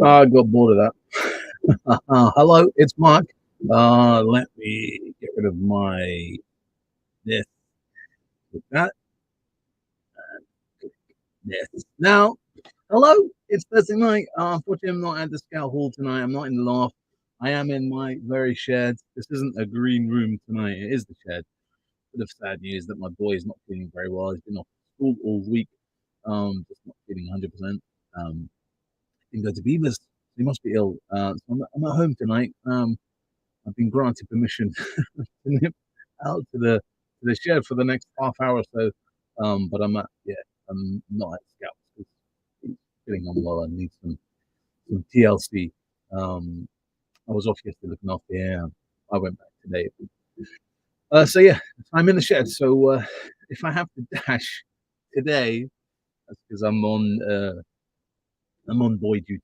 I got bored of that. Hello, it's Mark. Let me get rid of my this with that. This. Now, hello, it's Thursday night. Unfortunately, I'm not at the Scout Hall tonight. I'm not in the loft. I am in my very shed. This isn't a green room tonight. It is the shed. Bit of sad news that my boy is not feeling very well. He's been off school all week. Just not feeling 100%. Didn't go to Beavers. He must be ill. So I'm at home tonight. I've been granted permission to nip out to the shed for the next half hour or so. But I'm not at Scouts because he's feeling unwell and needs some TLC. I was off yesterday looking after him. I went back today. So yeah, I'm in the shed. So if I have to dash today, that's because I'm on boy duty.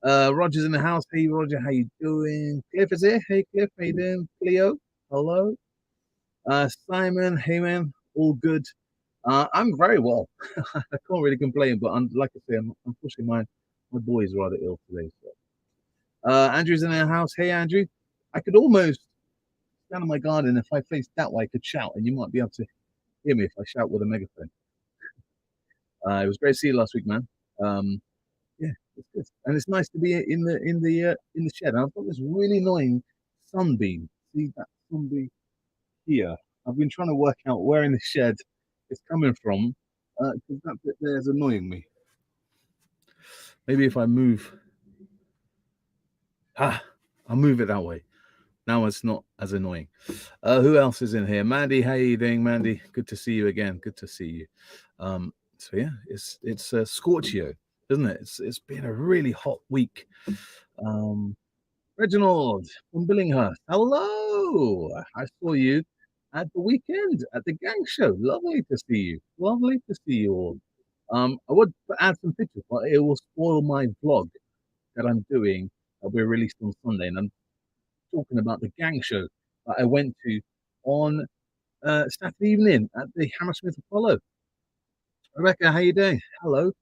Roger's in the house. Hey Roger, how you doing? Cliff is here. Hey Cliff, how you doing? Cleo, hello. Simon, hey man, all good. I'm very well. I can't really complain, but like I say, unfortunately my boy is rather ill today. So Andrew's in our house. Hey Andrew, I could almost stand in my garden if I faced that way. I could shout, and you might be able to hear me if I shout with a megaphone. It was great to see you last week, man. Yeah, it's good, and it's nice to be in the shed. And I've got this really annoying sunbeam. See that sunbeam here? I've been trying to work out where in the shed it's coming from because that bit there is annoying me. Maybe if I move, I'll move it that way. Now it's not as annoying. Who else is in here? Mandy, how you doing, Mandy? Good to see you again. Good to see you. So yeah, it's Scorchio, isn't it? It's been a really hot week. Reginald from Billinghurst, hello. I saw you at the weekend at the gang show. Lovely to see you. Lovely to see you all. I would add some pictures, but it will spoil my vlog that I'm doing that will be released on Sunday. And I'm talking about the gang show that I went to on Saturday evening at the Hammersmith Apollo. Rebecca, how you doing? Hello.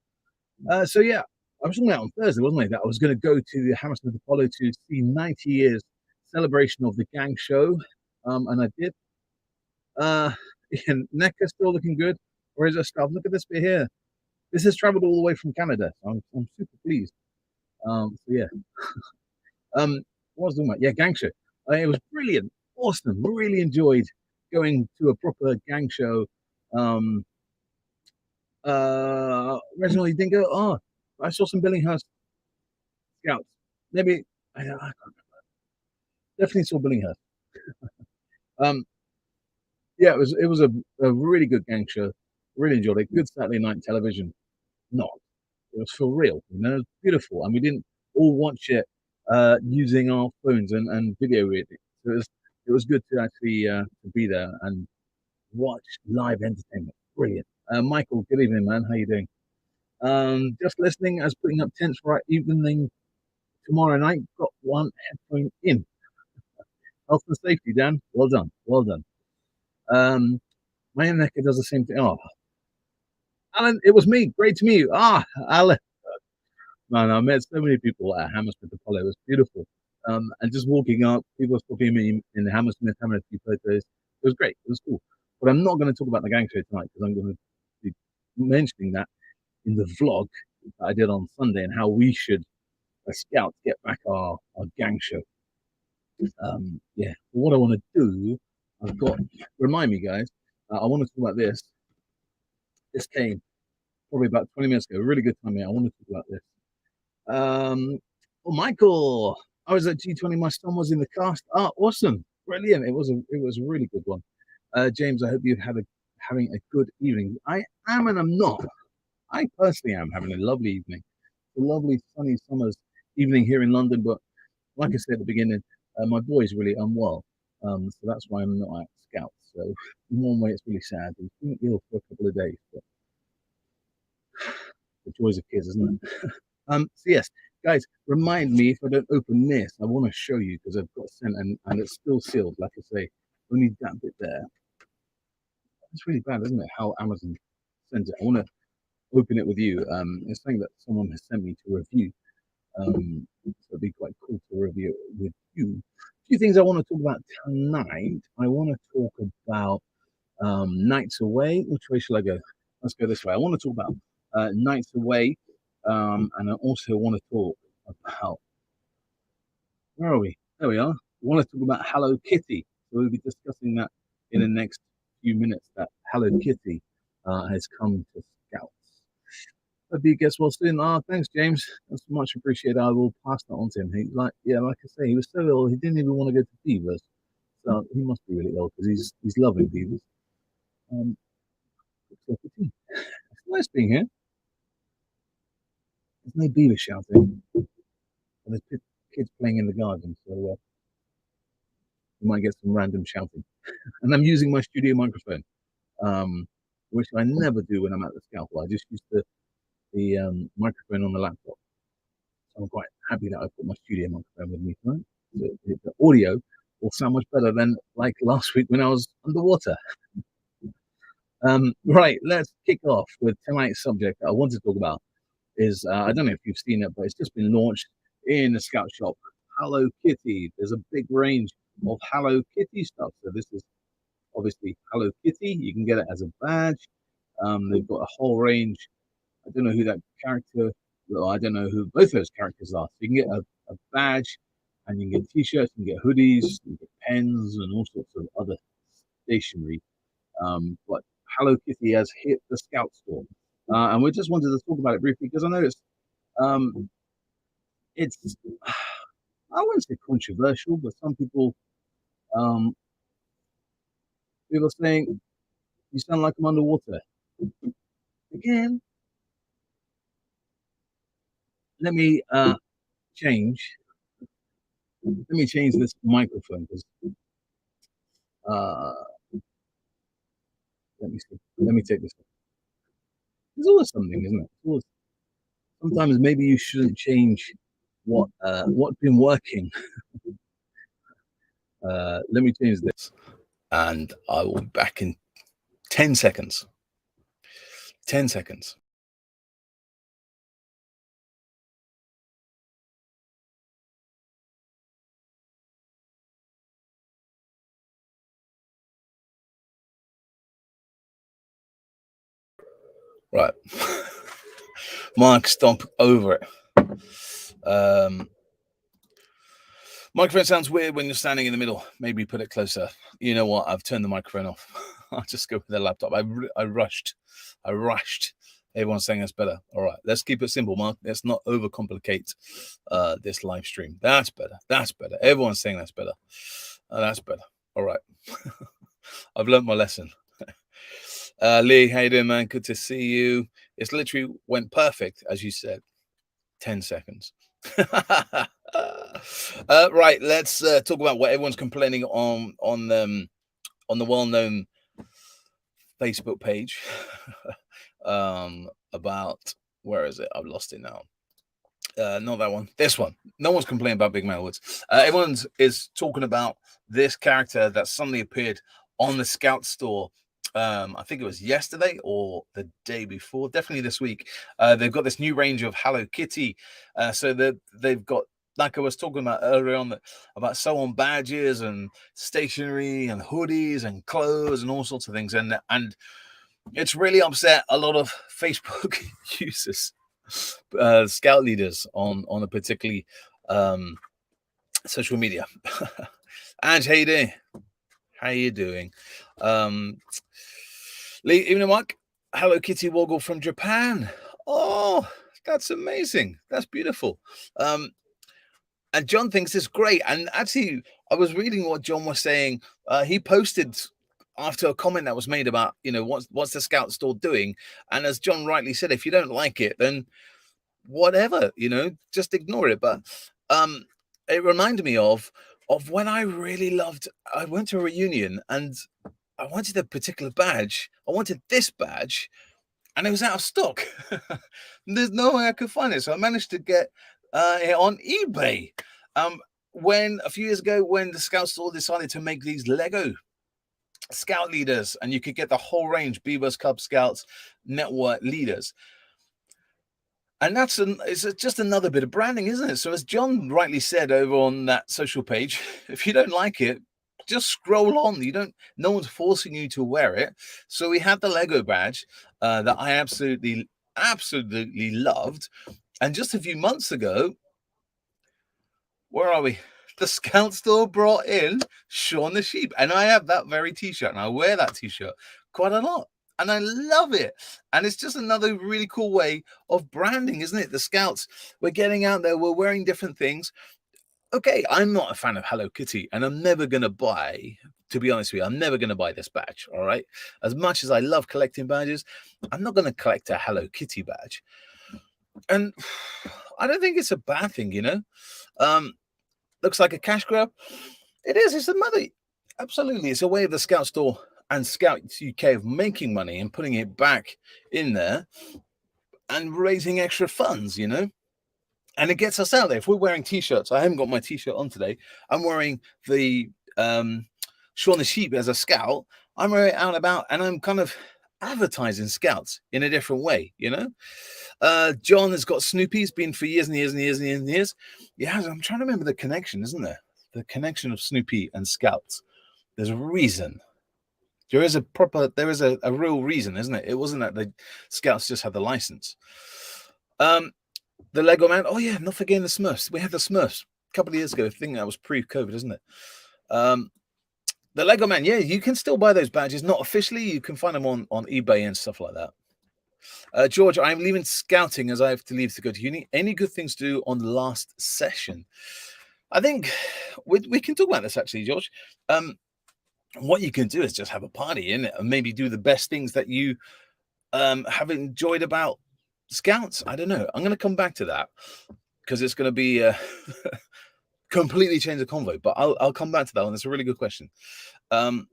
So yeah, I was talking about on Thursday, wasn't I? That I was going to go to the Hammersmith Apollo to see 90 years celebration of the gang show, and I did. Uh, and NECA still looking good. Where is that stuff? Look at this bit here. This has travelled all the way from Canada. So I'm super pleased. So yeah. What was I talking about? Yeah, gang show. It was brilliant, awesome. Really enjoyed going to a proper gang show. Originally didn't go. Oh, I saw some Billinghurst Scouts. Maybe I can't remember. Definitely saw Billinghurst. Um, yeah, it was a really good gang show. Really enjoyed it. Good Saturday night television. Not. It was for real. You know, it was beautiful, and we didn't all watch it using our phones and video it. So it was good to actually to be there and watch live entertainment. Brilliant. Michael, good evening, man. How you doing? Just listening as putting up tents for our evening tomorrow night. Got one headphone in. Health and safety, Dan. Well done. Well done. My necker does the same thing. Oh, Alan, it was me. Great to meet you. Alan. Man, I met so many people at Hammersmith Apollo. It was beautiful. And just walking up, people were talking to me in the Hammersmith, having a few photos. It was great. It was cool. But I'm not going to talk about the gang show tonight because I'm going to be mentioning that in the vlog that I did on Sunday and how we should, as scouts, get back our gang show. Yeah. But what I want to do, remind me, guys, I want to talk about this. This came probably about 20 minutes ago. Really good timing. I want to talk about this. Oh, Michael, I was at G20. My son was in the cast. Oh, awesome, brilliant! It was a really good one. James, I hope you've having a good evening. I am and I'm not. I personally am having a lovely evening. A lovely sunny summer's evening here in London. But like I said at the beginning, my boy is really unwell. So that's why I'm not at Scouts. So in one way, it's really sad. He's been ill for a couple of days, but the joys of kids, isn't it? So yes, guys, remind me if I don't open this, I want to show you because I've got sent and it's still sealed. Like I say, only that bit there. It's really bad, isn't it? How Amazon sends it. I want to open it with you. It's something that someone has sent me to review. So it'd be quite cool to review it with you. A few things I want to talk about tonight. I want to talk about Nights Away. Which way shall I go? Let's go this way. I want to talk about Nights Away, and I also want to talk about, where are we? There we are. I want to talk about Hello Kitty. So we'll be discussing that in the next few minutes. That Hello Kitty has come to Scouts. Hope you guess well soon. Thanks, James. That's much appreciated. I will pass that on to him. Like I say, he was so ill he didn't even want to go to Beavers. So he must be really ill because he's loving Beavers. Um, it's nice being here. There's no beaver shouting, and there's kids playing in the garden, so you might get some random shouting. And I'm using my studio microphone, um, which I never do when I'm at the scalpel. I just use the microphone on the laptop. So I'm quite happy that I put my studio microphone with me tonight. The audio will sound much better than like last week when I was underwater. Right, let's kick off with tonight's subject that I want to talk about. I don't know if you've seen it, but it's just been launched in the Scout shop. Hello Kitty. There's a big range of Hello Kitty stuff. So this is obviously Hello Kitty. You can get it as a badge. They've got a whole range. I don't know who that character. Well, I don't know who both those characters are. So you can get a badge, and you can get T-shirts, you can get hoodies, you can get pens, and all sorts of other stationery. But Hello Kitty has hit the Scout store, and we just wanted to talk about it briefly because I know um, it's I wouldn't say controversial, but some um, people are saying you sound like I'm underwater again. Let me change. Let me change this microphone because uh, let me see. Let me take this one. There's always something, isn't it? Sometimes maybe you shouldn't change what's been working. Let me change this, and I will be back in 10 seconds. 10 seconds. Right. Mark, stomp over it. Microphone sounds weird when you're standing in the middle. Maybe put it closer. You know what? I've turned the microphone off. I'll just go with the laptop. I rushed. Everyone's saying that's better. All right, let's keep it simple, Mark. Let's not overcomplicate this live stream. That's better. That's better. Everyone's saying that's better. That's better. All right. I've learned my lesson. Lee, how you doing, man? Good to see you. It's literally went perfect, as you said. 10 seconds. Right, let's talk about what everyone's complaining on the well-known Facebook page about, where is it? I've lost it now. Not that one. This one. No one's complaining about Big Man Woods. Everyone is talking about this character that suddenly appeared on the Scout store. I think it was yesterday or the day before, definitely this week. They've got this new range of Hello Kitty. So they've got, like I was talking about earlier on, about sew-on badges and stationery and hoodies and clothes and all sorts of things. And it's really upset a lot of Facebook users, scout leaders on a particularly social media. And how you doing? How you doing? Lee, evening, Mike. Hello Kitty Woggle from Japan. Oh, that's amazing. That's beautiful. And John thinks it's great. And actually, I was reading what John was saying. He posted after a comment that was made about, what's the Scout store doing? And as John rightly said, if you don't like it, then whatever, just ignore it. But it reminded me of when I really loved, I went to a reunion and I wanted a particular badge. I wanted this badge and it was out of stock. There's no way I could find it. So I managed to get it on eBay. When a few years ago, when the Scout store decided to make these Lego Scout leaders, and you could get the whole range, Beavers, Cub Scouts, Network leaders. And it's just another bit of branding, isn't it? So as John rightly said over on that social page, if you don't like it, just scroll on. No one's forcing you to wear it. So we had the Lego badge that I absolutely loved. And just a few months ago, where are we? The Scout Store brought in Shaun the Sheep. And I have that very t-shirt, and I wear that t-shirt quite a lot. And I love it. And it's just another really cool way of branding, isn't it? The Scouts, we're getting out there, we're wearing different things. Okay, I'm not a fan of Hello Kitty, and I'm never going to buy, to be honest with you, I'm never going to buy this badge, all right? As much as I love collecting badges, I'm not going to collect a Hello Kitty badge. And I don't think it's a bad thing, you know? Looks like a cash grab. It is. It's the money. Absolutely. It's a way of the Scout Store and Scouts UK of making money and putting it back in there and raising extra funds, you know? And it gets us out there. If we're wearing t-shirts, I haven't got my t-shirt on today. I'm wearing the Shaun the Sheep as a Scout. I'm wearing it out and about, and I'm kind of advertising Scouts in a different way, you know? John has got Snoopy. He's been for years and years and years and years and years. Yeah, I'm trying to remember the connection, isn't there? The connection of Snoopy and Scouts. There's a reason. There is a real reason, isn't it? It wasn't that the Scouts just had the license. The Lego Man. Oh yeah, not forgetting the Smurfs. We had the Smurfs a couple of years ago. I think that was pre-COVID, isn't it? The Lego Man. Yeah, you can still buy those badges. Not officially. You can find them on eBay and stuff like that. George, I'm leaving scouting as I have to leave to go to uni. Any good things to do on the last session? I think we can talk about this actually, George. What you can do is just have a party in it and maybe do the best things that you have enjoyed about Scouts. I don't know. I'm going to come back to that because it's going to be completely change the convo. But I'll come back to that one. That's a really good question. And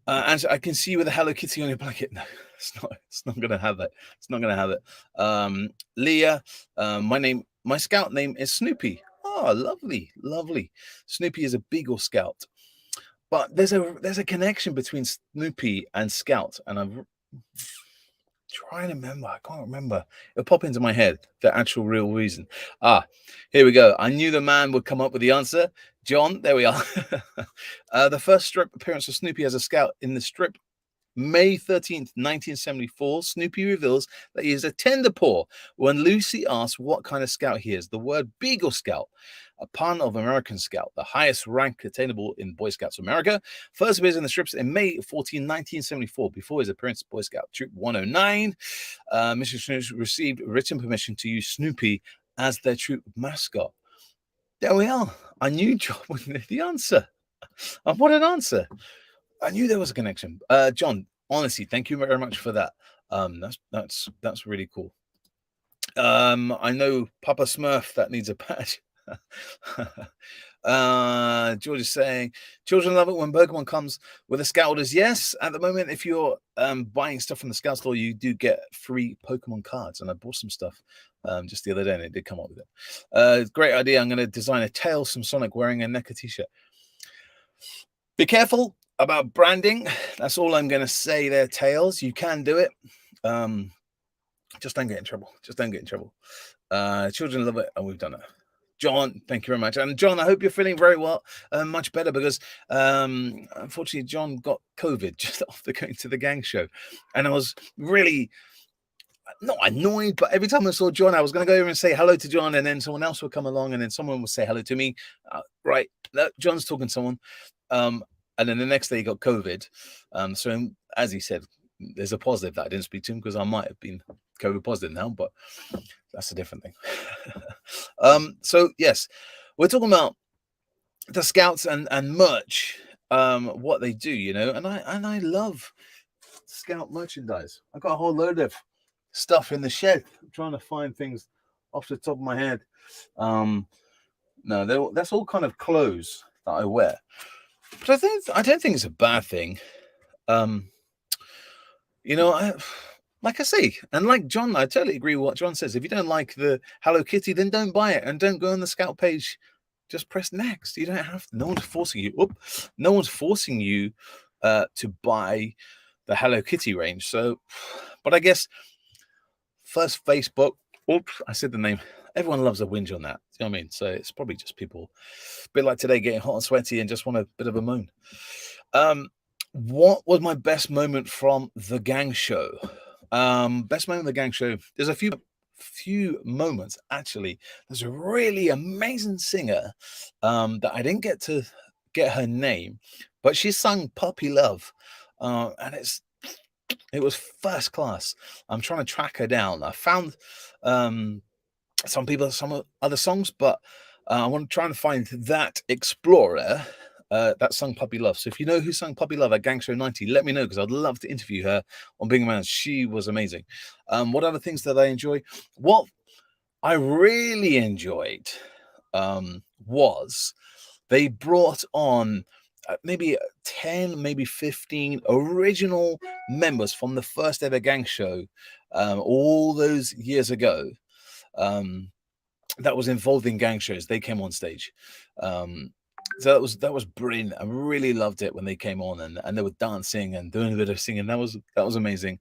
I can see you with a Hello Kitty on your blanket. No, it's not going to have that. It's not going to have it. Leah, my Scout name is Snoopy. Oh, lovely. Snoopy is a Beagle Scout. But there's a connection between Snoopy and Scout, and I'm trying to remember. I can't remember. It'll pop into my head, the actual real reason. Here we go. I knew the man would come up with the answer. John, there we are. The first strip appearance of Snoopy as a Scout in the strip, May 13th, 1974, Snoopy reveals that he is a tender paw when Lucy asks what kind of Scout he is. The word Beagle Scout, a pun of American Scout, the highest rank attainable in Boy Scouts of America, first appears in the strips in May 14, 1974, before his appearance at Boy Scout Troop 109. Mr. Snoopy received written permission to use Snoopy as their troop mascot. There we are. I knew John would know the answer. And what an answer. I knew there was a connection. John, honestly, thank you very much for that. That's really cool. I know Papa Smurf that needs a badge. George is saying children love it when Pokemon comes with a Scout orders. Yes, at the moment, if you're buying stuff from the Scout store, you do get free Pokemon cards, and I bought some stuff just the other day, and it did come up with it. Great idea. I'm going to design a Tails from Sonic wearing a NECA t-shirt. Be careful about branding. That's all I'm going to say there, Tails. You can do it. Just don't get in trouble. Children love it, and we've done it. John, thank you very much. And John, I hope you're feeling very well, much better, because unfortunately, John got COVID just after going to the gang show. And I was really not annoyed, but every time I saw John, I was going to go over and say hello to John, and then someone else would come along, and then someone would say hello to me. Right, John's talking to someone. And then the next day he got COVID. So as he said, there's a positive that I didn't speak to him because I might have been COVID positive now, but that's a different thing. So yes, we're talking about the Scouts and merch, what they do, you know, and I love Scout merchandise. I've got a whole load of stuff in the shed. I'm trying to find things off the top of my head. No, that's all kind of clothes that I wear. But I don't think it's a bad thing. You know, like I say, and like John, I totally agree with what John says. If you don't like the Hello Kitty, then don't buy it and don't go on the Scout page. Just press next. You don't have to. No one's forcing you. No one's forcing you to buy the Hello Kitty range. So, but I guess first Facebook. Oops, I said the name. Everyone loves a whinge on that. You know what I mean? So it's probably just people, a bit like today, getting hot and sweaty and just want a bit of a moan. What was my best moment from the gang show? Best moment of the gang show. There's a few moments actually. There's a really amazing singer that I didn't get to get her name, but she sung "Puppy Love," and it was first class. I'm trying to track her down. I found some other songs, but I want to try and find that Explorer that sung Puppy Love. So if you know who sung Puppy Love at Gang Show 90, let me know, because I'd love to interview her on Being a Man. She was amazing. What other things did I enjoy? What I really enjoyed was they brought on maybe 10, maybe 15 original members from the first ever Gang Show all those years ago. That was involved in gang shows. They came on stage. So that was brilliant. I really loved it when they came on and they were dancing and doing a bit of singing. That was amazing.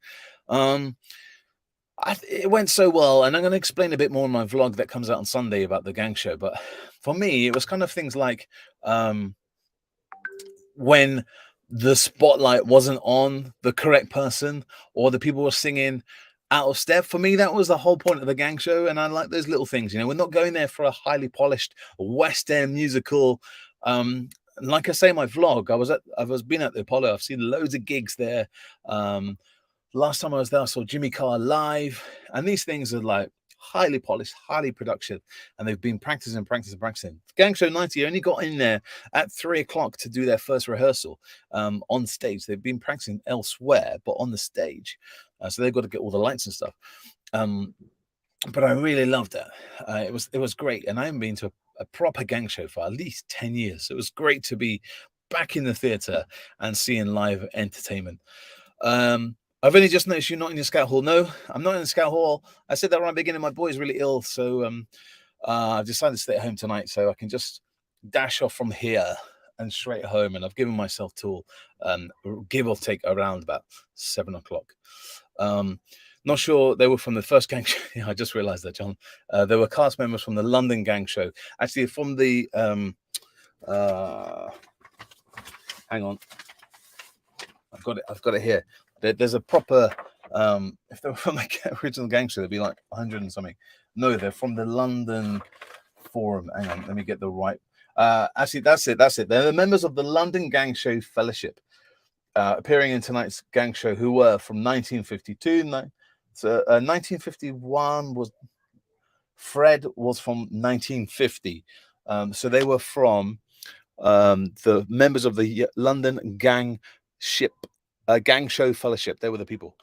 It went so well, and I'm going to explain a bit more in my vlog that comes out on Sunday about the gang show. But for me, it was kind of things like when the spotlight wasn't on the correct person, or the people were singing out of step. For me, that was the whole point of the gang show, and I like those little things. We're not going there for a highly polished West End musical. Like I say in my vlog, I was been at the Apollo. I've seen loads of gigs there. Last time I was there, I saw Jimmy Carr live, and these things are like highly polished, highly production, and they've been practicing. Gang Show 90 only got in there at 3 o'clock to do their first rehearsal on stage. They've been practicing elsewhere, but on the stage, so they've got to get all the lights and stuff. But I really loved it. It was great, and I haven't been to a proper gang show for at least 10 years. It was great to be back in the theatre and seeing live entertainment. I've only just noticed you're not in the Scout Hall. No, I'm not in the Scout Hall. I said that right at the beginning. My boy's really ill, so I've decided to stay at home tonight so I can just dash off from here and straight home. And I've given myself till give or take around about 7 o'clock. Not sure they were from the first gang show. I just realised that, John. There were cast members from the London gang show. Actually, from the hang on, I've got it here. There's a proper if they were from the original gang show, they'd be like 100 and something. No, they're from the London Forum. Hang on, let me get the right. Actually, that's it. They're the members of the London Gang Show Fellowship, appearing in tonight's gang show, who were from 1952. 1951 was Fred was from 1950. So they were from the members of the London Gang Show Fellowship. They were the people.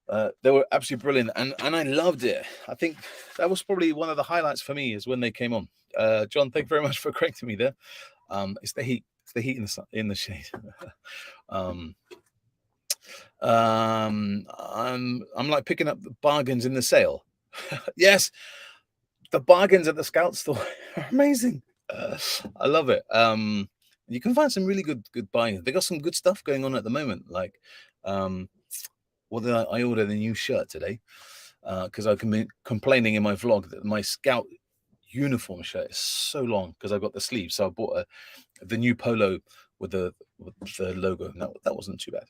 They were absolutely brilliant, and I loved it. I think that was probably one of the highlights for me, is when they came on. John, thank you very much for correcting me there. It's the heat. It's the heat in the shade. I'm like picking up the bargains in the sale. Yes, the bargains at the Scout store are amazing. I love it. You can find some really good bargains. They got some good stuff going on at the moment. Like, I ordered a new shirt today because I've been complaining in my vlog that my Scout uniform shirt is so long because I've got the sleeves. So I bought the new polo with the logo. No, that wasn't too bad.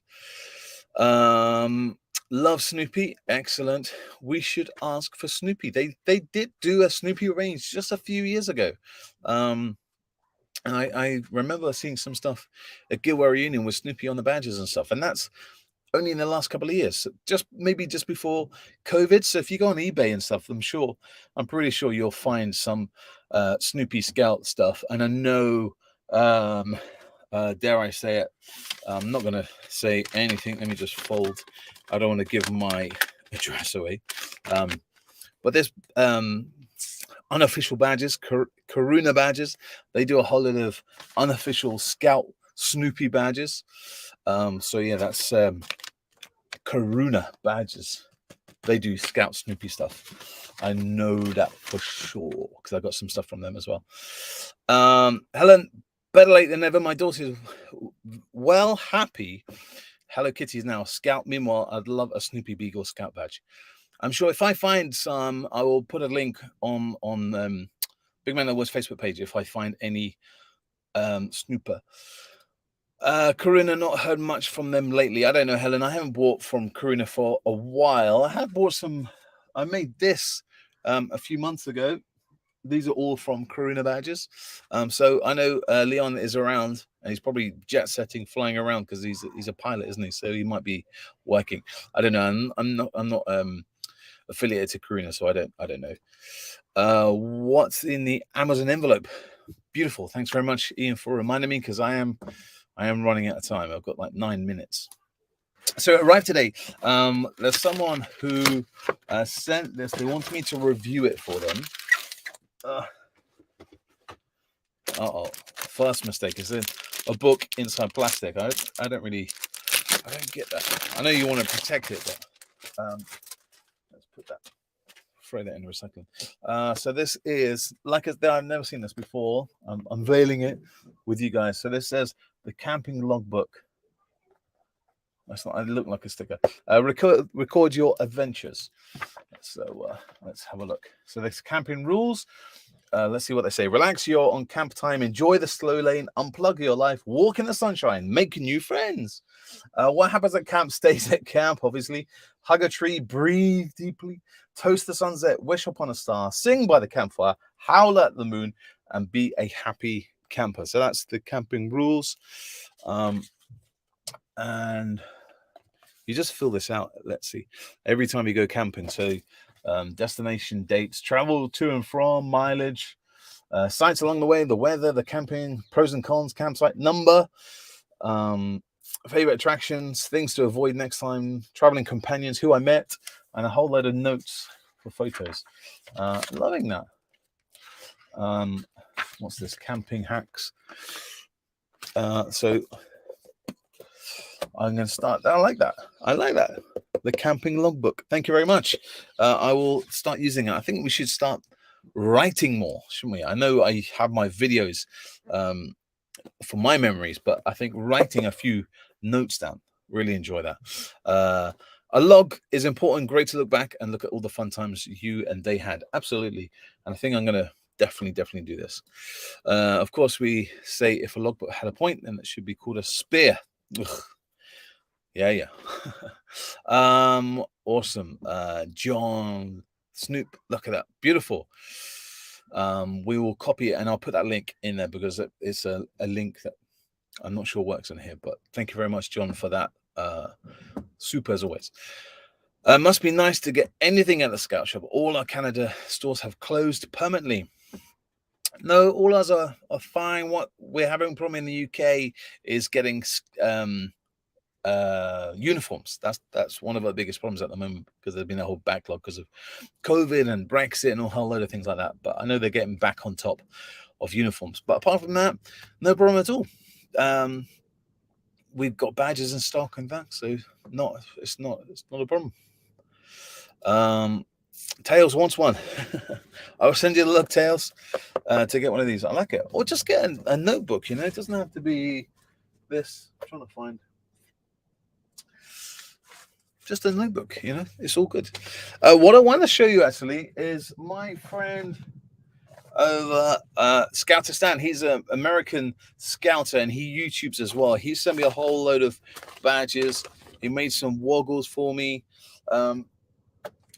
Love Snoopy, excellent. We should ask for Snoopy. They did do a Snoopy range just a few years ago. And I remember seeing some stuff at Gilwell Reunion with Snoopy on the badges and stuff, and that's only in the last couple of years, maybe just before COVID. So if you go on eBay and stuff, I'm pretty sure you'll find some Snoopy Scout stuff. And I know, dare I say it, I'm not going to say anything. Let me just fold. I don't want to give my address away. But there's unofficial badges, Karuna badges. They do a whole lot of unofficial Scout Snoopy badges. So yeah, that's Karuna badges. They do Scout Snoopy stuff. I know that for sure because I got some stuff from them as well. Helen, better late than never. My daughter's well happy. Hello Kitty is now a Scout. Meanwhile, I'd love a Snoopy Beagle Scout badge. I'm sure if I find some, I will put a link on Big Man That Was Facebook page if I find any snooper. Karuna, not heard much from them lately. I don't know, Helen. I haven't bought from Karuna for a while. I have bought some. I made this a few months ago. These are all from Karuna badges. So I know Leon is around, and he's probably jet setting, flying around because he's a pilot, isn't he? So he might be working. I don't know. I'm not affiliated to Karuna, so I don't know. What's in the Amazon envelope? Beautiful. Thanks very much, Ian, for reminding me because I am running out of time. I've got like 9 minutes. So it arrived today. There's someone who sent this. They want me to review it for them. Uh-oh. First mistake is a book inside plastic. I don't get that. I know you want to protect it, but let's put that. Throw that in recycling. So this is I've never seen this before. I'm unveiling it with you guys. So this says the camping logbook. That's not. I look like a sticker. Record your adventures. So let's have a look. So this camping rules. Let's see what they say. Relax, you're on camp time. Enjoy the slow lane. Unplug your life. Walk in the sunshine. Make new friends. What happens at camp stays at camp, obviously. Hug a tree. Breathe deeply. Toast the sunset. Wish upon a star. Sing by the campfire. Howl at the moon. And be a happy camper. So that's the camping rules. And you just fill this out. Let's see. Every time you go camping. So destination, dates, travel to and from, mileage, sites along the way, the weather, the camping, pros and cons, campsite number, favorite attractions, things to avoid next time, traveling companions, who I met, and a whole load of notes for photos. Loving that. What's this? Camping hacks. So I'm going to start. I like that. The camping logbook. Thank you very much. I will start using it. I think we should start writing more, shouldn't we? I know I have my videos for my memories, but I think writing a few notes down, really enjoy that. A log is important. Great to look back and look at all the fun times you and they had. Absolutely. And I think I'm going to definitely do this. Of course, we say if a logbook had a point, then it should be called a spear. Ugh. Yeah. Awesome. John Snoop, look at that. Beautiful. We will copy it and I'll put that link in there because it's a link that I'm not sure works on here, but thank you very much, John, for that. Super as always. Must be nice to get anything at the Scout Shop. All our Canada stores have closed permanently. No, all ours are fine. What we're having a problem in the UK is getting uniforms. That's one of our biggest problems at the moment because there's been a whole backlog because of COVID and Brexit and a whole load of things like that. But I know they're getting back on top of uniforms. But apart from that, no problem at all. We've got badges in stock and that, so it's not a problem. Tails wants one. I'll send you the look, Tails, to get one of these. I like it. Or just get a notebook, you know, it doesn't have to be this. I'm trying to find just a notebook, you know, it's all good. What I want to show you actually is my friend over Scoutistan. He's an American scouter and he YouTubes as well. He sent me a whole load of badges. He made some woggles for me. I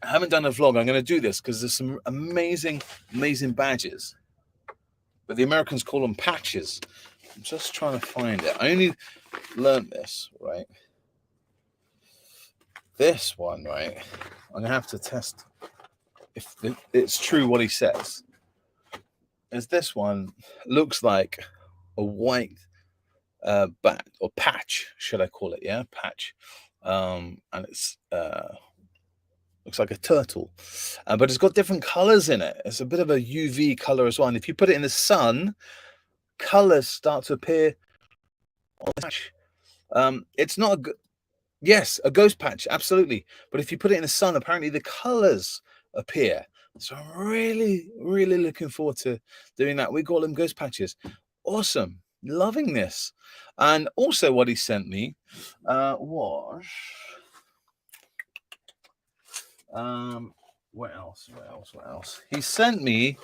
haven't done a vlog. I'm going to do this because there's some amazing badges. But the Americans call them patches. I'm just trying to find it. I only learned this, right? This one, right? I'm going to have to test if it's true what he says. Is this one looks like a white bat or patch, should I call it? Yeah, patch. And it's looks like a turtle, but it's got different colors in it. It's a bit of a UV color as well. And if you put it in the sun, colors start to appear on the patch. It's not a ghost patch, absolutely. But if you put it in the sun, apparently the colors appear. So I'm really looking forward to doing that. We call them ghost patches. Awesome, loving this. And also what he sent me was What else? He sent me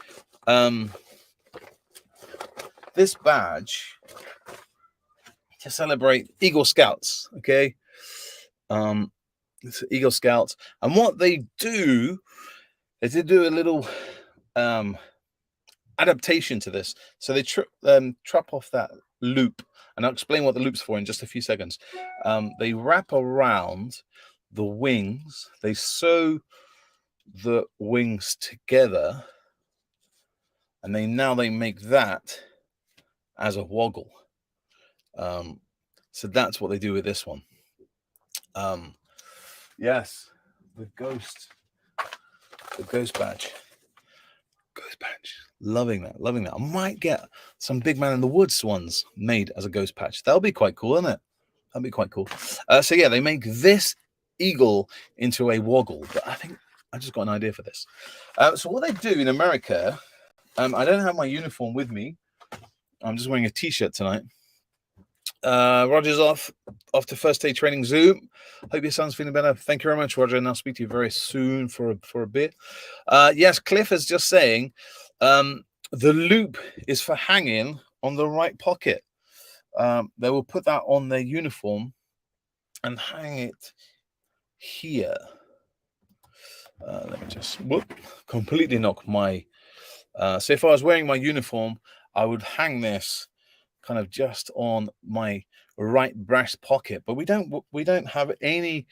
this badge to celebrate Eagle Scouts. Okay. It's Eagle Scouts, and what they do is they do a little adaptation to this. So they trap off that loop, and I'll explain what the loop's for in just a few seconds. They wrap around the wings. They sew the wings together, and they make that as a woggle. So that's what they do with this one. Yes, the ghost badge. Loving that. I might get some Big Man in the Woods ones made as a ghost patch. That'll be quite cool, isn't it? That'd be quite cool. So yeah, they make this eagle into a woggle, but I think I just got an idea for this. So what they do in America, I don't have my uniform with me. I'm just wearing a t-shirt tonight. Roger's off to first day training Zoom. Hope your son's feeling better. Thank you very much, Roger, and I'll speak to you very soon for a bit. Yes, Cliff is just saying the loop is for hanging on the right pocket. They will put that on their uniform and hang it here. Let me just completely knock my so if I was wearing my uniform, I would hang this kind of just on my right breast pocket, but we don't have any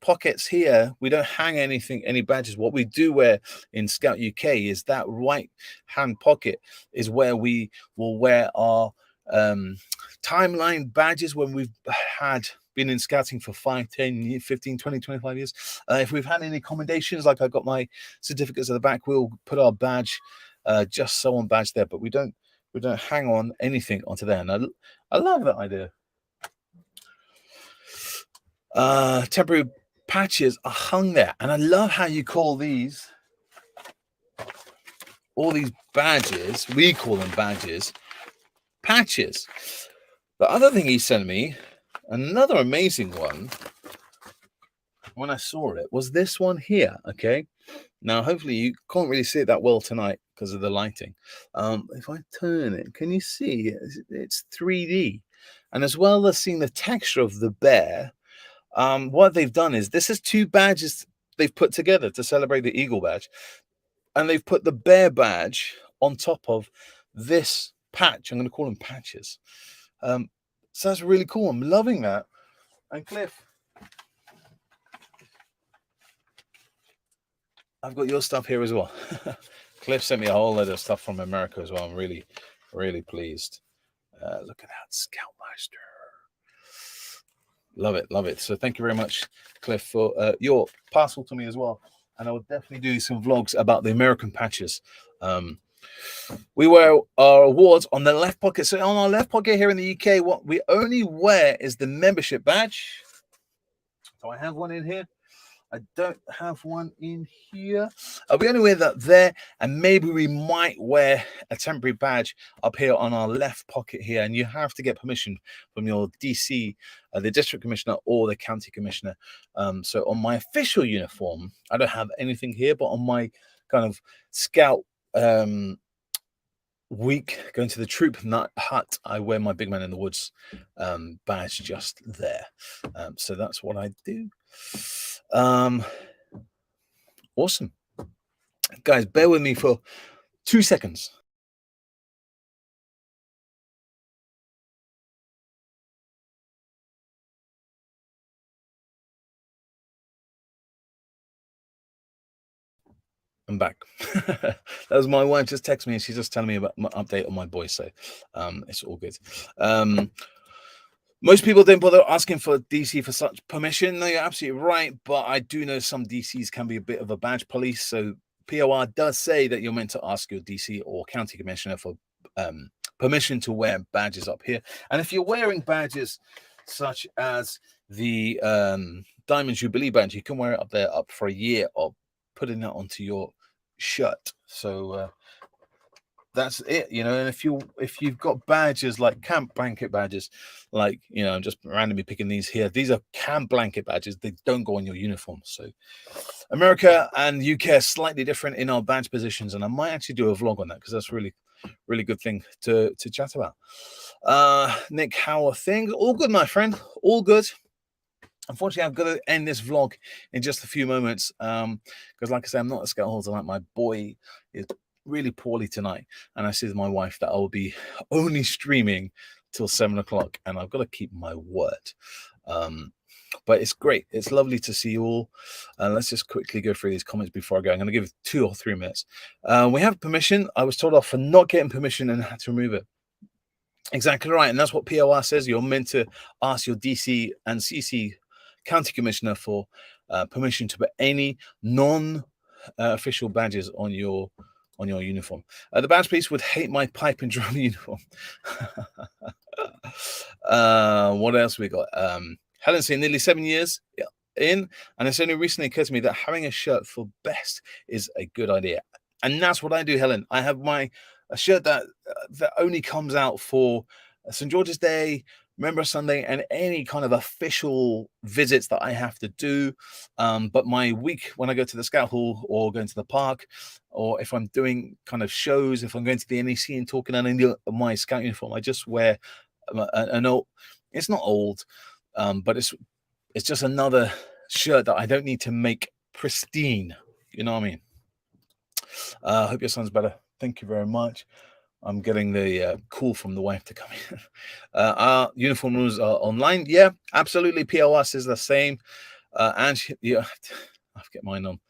pockets here. We don't hang any badges. What we do wear in Scout UK is that right hand pocket is where we will wear our timeline badges when we've been in scouting for 5, 10, 15, 20, 25 years. If we've had any commendations, like I got my certificates at the back, we'll put our badge, just so on badge there, but we don't hang on anything onto there. And I love that idea. Temporary patches are hung there, and I love how you call all these badges, we call them badges, patches. The other thing he sent me, another amazing one, when I saw it, was this one here. Okay, now hopefully you can't really see it that well tonight because of the lighting. If I turn it, can you see it's 3D? And as well as seeing the texture of the bear, what they've done is this is 2 badges they've put together to celebrate the eagle badge, and they've put the bear badge on top of this patch. I'm going to call them patches. So that's really cool. I'm loving that. And Cliff, I've got your stuff here as well. Cliff sent me a whole lot of stuff from America as well. I'm really, really pleased. Look at that, Scoutmeister. Love it. So thank you very much, Cliff, for your parcel to me as well. And I will definitely do some vlogs about the American patches. We wear our awards on the left pocket. So on our left pocket here in the UK, what we only wear is the membership badge. So I have one in here. I don't have one in here. We only wear that there, and maybe we might wear a temporary badge up here on our left pocket here, and you have to get permission from your DC, the district commissioner or the county commissioner. So on my official uniform, I don't have anything here, but on my kind of scout week going to the troop hut, I wear my Big Man in the Woods badge just there. So that's what I do. Awesome, guys, bear with me for 2 seconds. I'm back. That was my wife just texted me, and she's just telling me about my update on my boy. So it's all good. Most people don't bother asking for DC for such permission. No, you're absolutely right. But I do know some DCs can be a bit of a badge police. So POR does say that you're meant to ask your DC or county commissioner for permission to wear badges up here. And if you're wearing badges such as the Diamond Jubilee badge, you can wear it up there for a year, or putting that onto your shirt. So that's it, and if you've got badges like camp blanket badges, like, I'm just randomly picking these here. These are camp blanket badges. They don't go on your uniform. So America and UK are slightly different in our badge positions, and I might actually do a vlog on that because that's really, really good thing to chat about. Nick, how are things? All good, my friend. All good. Unfortunately, I've got to end this vlog in just a few moments because, like I said, I'm not a scout hall tonight. My boy is really poorly tonight, and I said to my wife that I'll be only streaming till 7 o'clock, and I've got to keep my word. But it's great. It's lovely to see you all. Let's just quickly go through these comments before I go. I'm going to give 2 or 3 minutes. We have permission. I was told off for not getting permission and had to remove it. Exactly right, and that's what POR says. You're meant to ask your DC and CC county commissioner for permission to put any non-official badges on your uniform. The badge police would hate my pipe and drum uniform. What else we got? Helen saying nearly 7 years in, and it's only recently occurred to me that having a shirt for best is a good idea, and that's what I do, Helen. I have a shirt that only comes out for St. George's Day, Remember Sunday, and any kind of official visits that I have to do. But my week when I go to the Scout Hall or going to the park, or if I'm doing kind of shows, if I'm going to the NEC and talking in my Scout uniform, I just wear an old. It's not old, but it's just another shirt that I don't need to make pristine. You know what I mean? I hope your son's better. Thank you very much. I'm getting the call from the wife to come in. Our uniform rules are online. Yeah, absolutely. POS is the same. And yeah, I'll get mine on.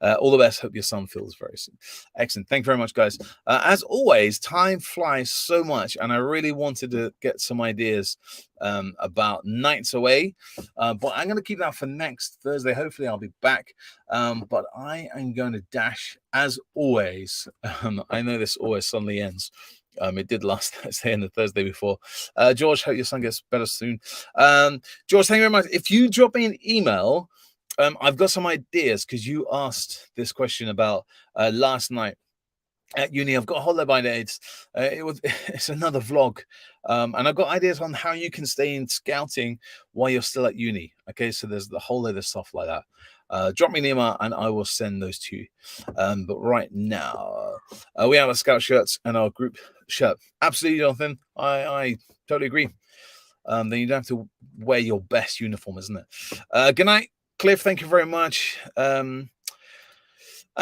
All the best. Hope your son feels very soon. Excellent. Thank you very much, guys. As always, time flies so much, and I really wanted to get some ideas about nights away, but I'm going to keep that for next Thursday. Hopefully, I'll be back. But I am going to dash as always. I know this always suddenly ends. It did last Thursday and the Thursday before. George, hope your son gets better soon. George, thank you very much. If you drop me an email. I've got some ideas because you asked this question about last night at uni. I've got a whole lot of ideas. It's another vlog, and I've got ideas on how you can stay in scouting while you're still at uni. Okay, so there's the whole lot of stuff like that. Drop me an email and I will send those to you. But right now, we have our scout shirts and our group shirt. Absolutely, Jonathan. I totally agree. Then you don't have to wear your best uniform, isn't it? Good night. Cliff, thank you very much. And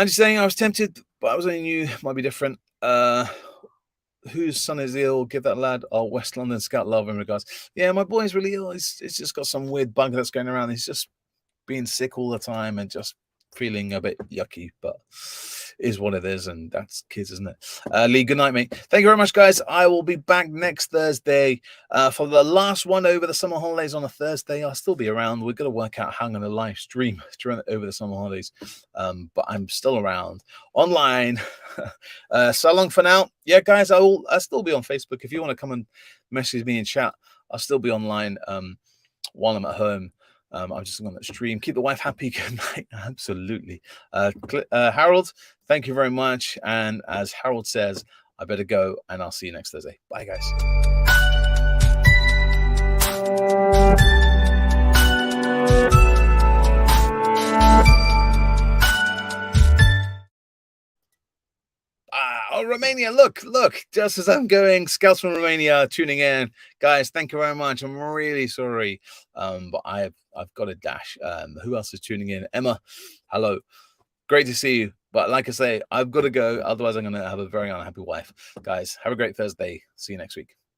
saying I was tempted, but I was only new, might be different. Whose son is ill? Give that lad our West London Scout love in regards. Yeah, my boy's really ill. It's just got some weird bug that's going around. He's just being sick all the time and just feeling a bit yucky, but is what it is, and that's kids, isn't it? Lee, good night, mate. Thank you very much, guys. I will be back next Thursday for the last one over the summer holidays on a Thursday. I'll still be around. We're going to work out how I'm going to live stream over the summer holidays, but I'm still around online. So long for now. Yeah, guys, I'll still be on Facebook. If you want to come and message me in chat, I'll still be online while I'm at home. I'm just going to stream. Keep the wife happy. Good night. Absolutely. Harold, thank you very much. And as Harold says, I better go, and I'll see you next Thursday. Bye, guys. Oh, Romania, look, just as I'm going, scouts from Romania tuning in. Guys, thank you very much. I'm really sorry, but I've got a dash. Who else is tuning in? Emma, hello. Great to see you. But like I say, I've got to go. Otherwise, I'm going to have a very unhappy wife. Guys, have a great Thursday. See you next week.